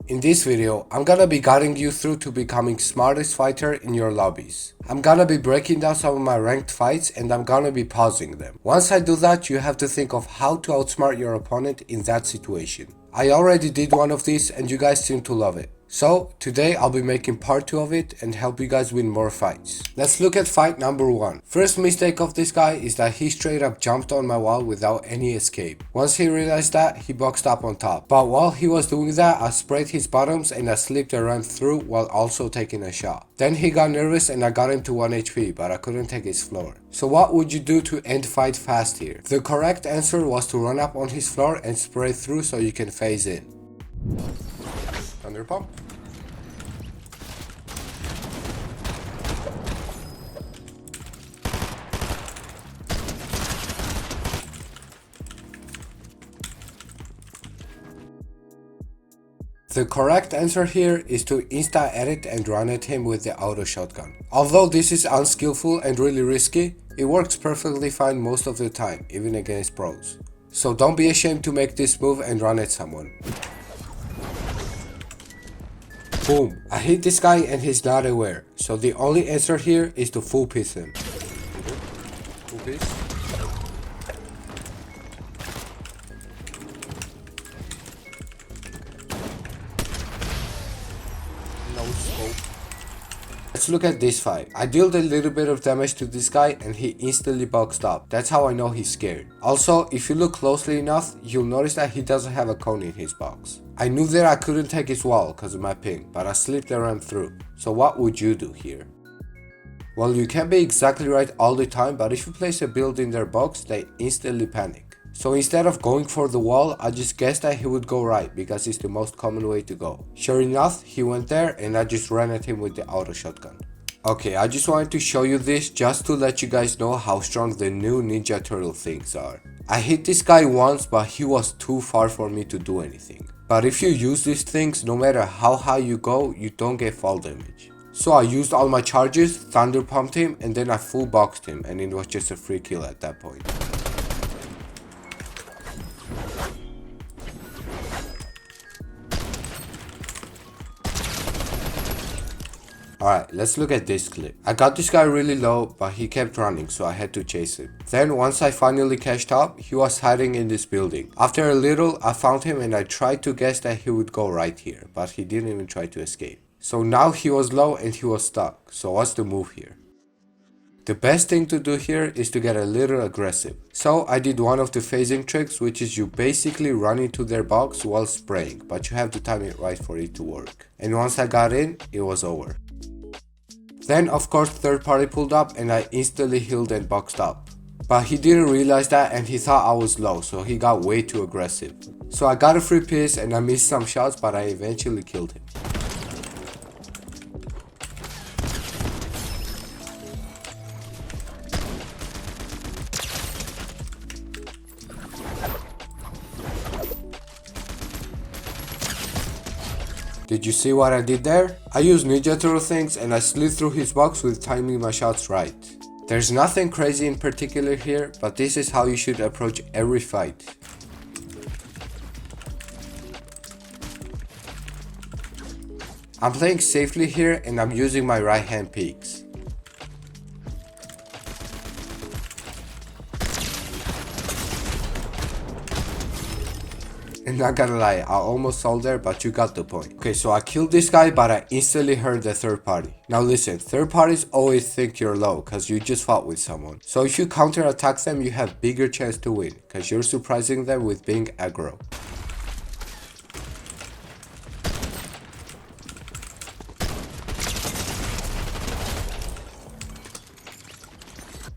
In this video, I'm gonna be guiding you through to becoming smartest fighter in your lobbies. I'm gonna be breaking down some of my ranked fights and I'm gonna be pausing them. Once I do that, you have to think of how to outsmart your opponent in that situation. I already did one of these and you guys seem to love it. So today I'll be making part 2 of it and help you guys win more fights. Let's look at fight number 1. First mistake of this guy is that he straight up jumped on my wall without any escape. Once he realized that, he boxed up on top. But while he was doing that, I sprayed his bottoms and I slipped and ran through while also taking a shot. Then he got nervous and I got him to 1 HP, but I couldn't take his floor. So what would you do to end fight fast here? The correct answer was to run up on his floor and spray through so you can phase in. Thunder pump. The correct answer here is to insta edit and run at him with the auto shotgun. Although this is unskillful and really risky, it works perfectly fine most of the time, even against pros. So don't be ashamed to make this move and run at someone. Boom, I hit this guy and he's not aware, so the only answer here is to full piece him. Full piece. No scope. Let's look at this fight. I dealt a little bit of damage to this guy and he instantly boxed up. That's how I know he's scared. Also, if you look closely enough, you'll notice that he doesn't have a cone in his box. I knew that I couldn't take his wall because of my ping, but I slipped and ran through. So what would you do here? Well, you can't be exactly right all the time, but if you place a build in their box, they instantly panic. So instead of going for the wall, I just guessed that he would go right because it's the most common way to go. Sure enough, he went there and I just ran at him with the auto shotgun. Okay, I just wanted to show you this just to let you guys know how strong the new Ninja Turtle things are. I hit this guy once, but he was too far for me to do anything. But if you use these things, no matter how high you go, you don't get fall damage. So I used all my charges, thunder pumped him, and then I full boxed him, and it was just a free kill at that point. Alright, let's look at this clip. I got this guy really low, but he kept running, so I had to chase him. Then once I finally cashed up, he was hiding in this building. After a little, I found him and I tried to guess that he would go right here, but he didn't even try to escape. So now he was low and he was stuck, so what's the move here? The best thing to do here is to get a little aggressive. So I did one of the phasing tricks, which is you basically run into their box while spraying, but you have to time it right for it to work. And once I got in, it was over. Then of course third party pulled up and I instantly healed and boxed up. But he didn't realize that and he thought I was low, so he got way too aggressive. So I got a free piece and I missed some shots, but I eventually killed him. Did you see what I did there? I used Ninja Turtle things and I slid through his box with timing my shots right. There's nothing crazy in particular here, but this is how you should approach every fight. I'm playing safely here and I'm using my right hand peeks. And not gonna lie, I almost sold there, but you got the point. Okay, so I killed this guy, but I instantly heard the third party. Now listen, third parties always think you're low because you just fought with someone. So if you counter attack them, you have bigger chance to win because you're surprising them with being aggro.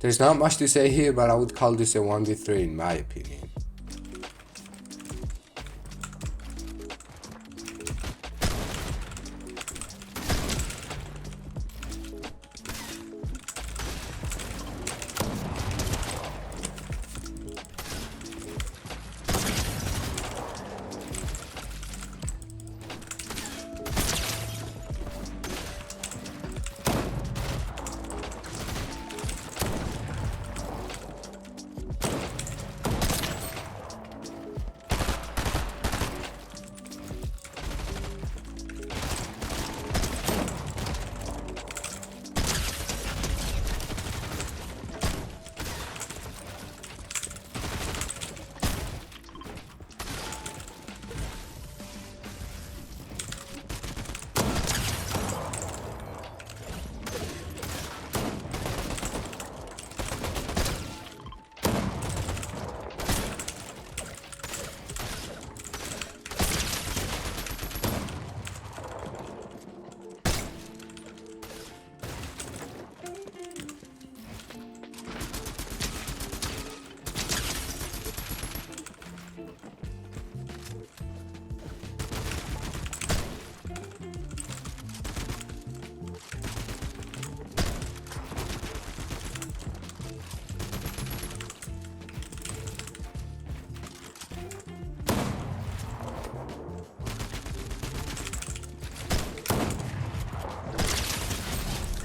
There's not much to say here, but I would call this a 1v3 in my opinion.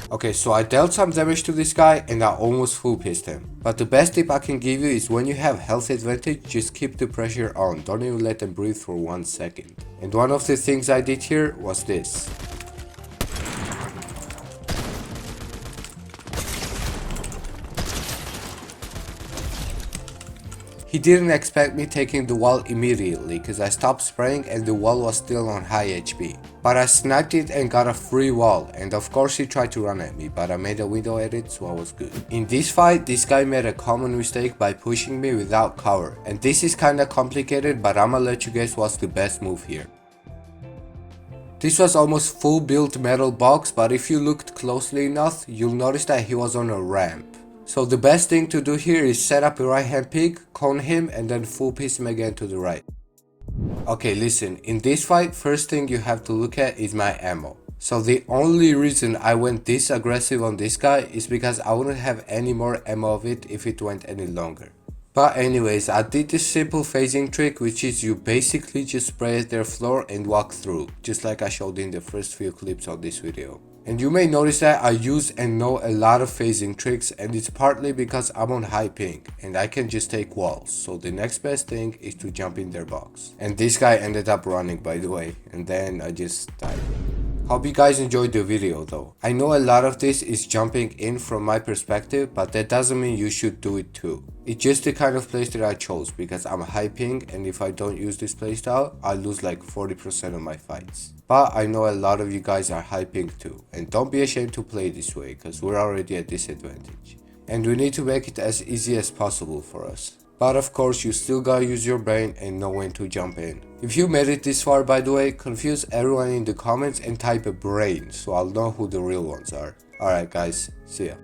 Okay, so I dealt some damage to this guy and I almost full pissed him. But the best tip I can give you is when you have health advantage, just keep the pressure on, don't even let them breathe for 1 second. And one of the things I did here was this. He didn't expect me taking the wall immediately cause I stopped spraying and the wall was still on high HP. But I sniped it and got a free wall, and of course he tried to run at me, but I made a window edit so I was good. In this fight, this guy made a common mistake by pushing me without cover, and this is kinda complicated, but I'ma let you guess what's the best move here. This was almost full built metal box, but if you looked closely enough, you'll notice that he was on a ramp. So the best thing to do here is set up a right hand pick, cone him, and then full piece him again to the right. Okay, listen, in this fight, first thing you have to look at is my ammo. So the only reason I went this aggressive on this guy is because I wouldn't have any more ammo of it if it went any longer. But anyways, I did this simple phasing trick, which is you basically just spray at their floor and walk through, just like I showed in the first few clips of this video. And you may notice that I use and know a lot of phasing tricks, and it's partly because I'm on high ping and I can just take walls, so the next best thing is to jump in their box. And this guy ended up running, by the way, and then I just died. Hope you guys enjoyed the video though. I know a lot of this is jumping in from my perspective, but that doesn't mean you should do it too. It's just the kind of playstyle I chose because I'm high ping, and if I don't use this playstyle, I lose like 40% of my fights. But I know a lot of you guys are high ping too, and don't be ashamed to play this way because we're already at disadvantage. And we need to make it as easy as possible for us. But of course, you still gotta use your brain and know when to jump in. If you made it this far, by the way, confuse everyone in the comments and type a brain so I'll know who the real ones are. Alright guys, see ya.